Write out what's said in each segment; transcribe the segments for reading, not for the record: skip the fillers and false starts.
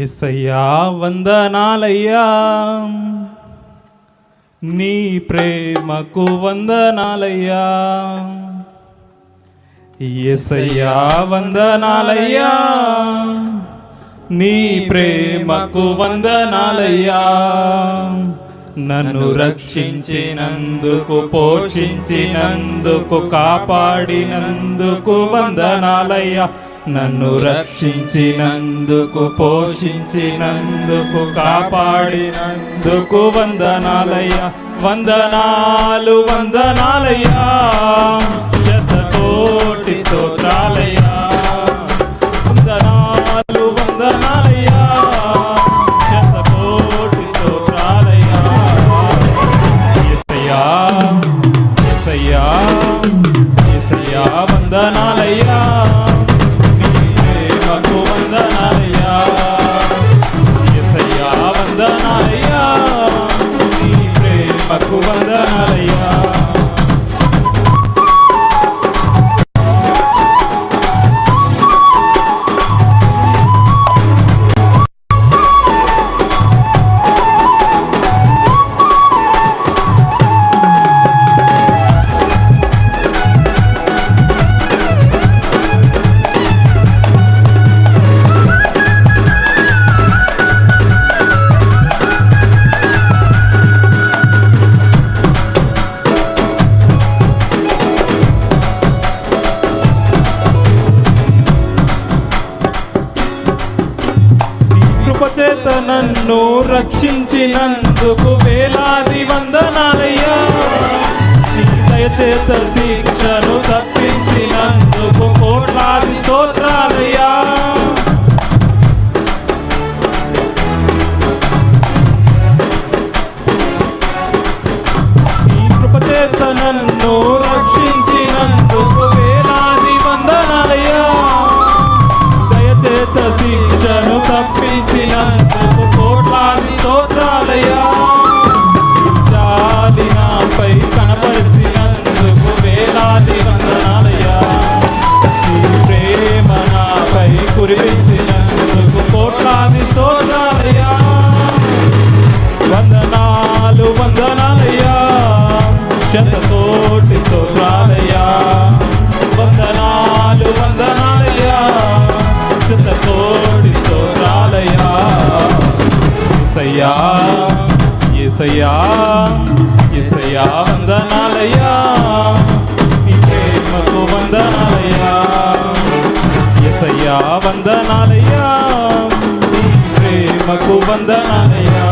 యేసయ్యా వందనాలయ్యా, నీ ప్రేమకు వందనాలయ్యా. యేసయ్యా వందనాలయ్యా, నీ ప్రేమకు వందనాలయ్యా. నన్ను రక్షించినందుకు, పోషించినందుకు, కాపాడినందుకు వందనాలయ్యా. నన్ను రక్షించినందుకు, పోషించినందుకు, కాపాడినందుకు వందనాలయ్యా. వందనాలు వందనాలయ్యా, శతకోటి స్తోత్రాలయ్యా. వందనాలు వందనాలయ్యా, శతకోటి స్తోత్రాలయ్యా. యేసయ్యా యేసయ్యా యేసయ్యా వందనాలయ్యా, నీ ప్రేమకు వందనాలయ్యా. యేసయ్యా వందనాలయ్యా, నీ ప్రేమకు వందనాలయ్యా. కృపచేత నన్ను రక్షించినందుకు వేలాది వందనాలయ్యా. నీ దయచేత శిక్షను తప్పించినందుకు కోట్లాది స్తోత్రాలయ్యా. నీ కృపచేత నన్ను రక్షించినందుకు వేలాది వందనాలయ్యా. దయచేత శిక్షను తప్పించినందుకు కోట్లాది స్తోత్రాలయ్యా. జాలి నాపై కనపరిచినందుకు వేలాది వందనాలయ్యా. నీ ప్రేమ నాపై కురిపించినందుకు కోట్లాది స్తోత్రాలయ్యా. వందనాలు వందనాలయ్యా, శతకోటి స్తోత్రాలయ్యా. వందనాలు వందనాలయ్యా, శతకోటి స్తోత్రాలయ్యా. యేసయ్యా యేసయ్యా యేసయ్యా వందనాలయ్యా, నీ ప్రేమకు వందనాలయ్యా. యేసయ్యా వందనాలయ్యా, నీ ప్రేమకు వందనాలయ్యా.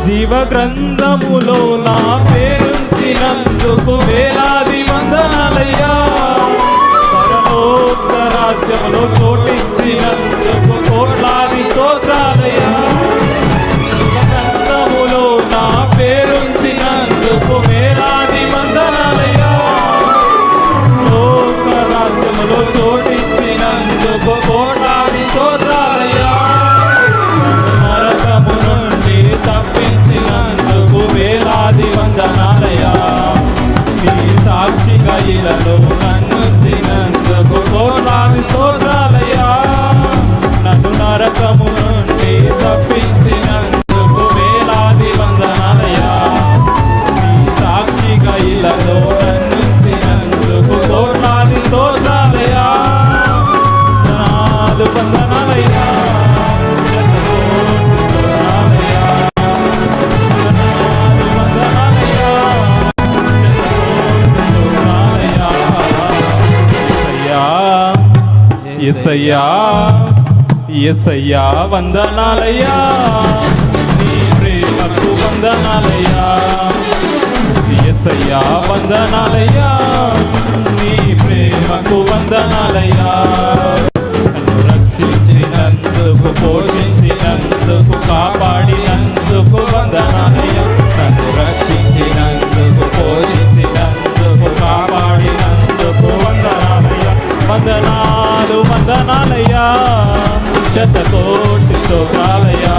జీవ గ్రంథములో నా పేరుంచినందుకు వేలాది వందనాలయ్యా. పరలోక రాజ్యములో చోటిచ్చినందుకు కోట్లాది స్తోత్రాలయ్యా. జీవ గ్రంథములో నా పేరుంచినందుకు వేలాది వందనాలయ్యా. లోక రాజ్యములో చోటిచ్చినందుకు కోట్లాది స్తోత్రాలయ్యా. నరకము నుండి తప్పించినందుకు వేలాది వందనాలయ్యా. నీ సాక్షిగా ఇలలో నన్నుంచినందుకు కోట్లాది స్తోత్రాలయ్యా. నన్ను నరకము నుండి తప్పించినందుకు వేలాది వందనాలయ్యా. నీ సాక్షిగా ఇలలో నన్నుంచినందుకు కోట్లాది స్తోత్రాలయ్యా. వందనాలు వందనాలయ్యా, యేసయ్యా యేసయ్యా వందనాలయ్యా, నీ ప్రేమకు వందనాలయ్యా. యేసయ్యా వందనాలయ్యా, నీ ప్రేమకు వందనాలయ్యా. నన్ను రక్షించినందుకు, పోషించినందుకు, కాపాడినందుకు వందనాలయ్యా. నన్ను రక్షించినందుకు, పోషించినందుకు, కాపాడినందుకు వందనాలయ్యా. వందనాలు వందనాలయ్యా, శతకోటి స్తోత్రాలయ్యా.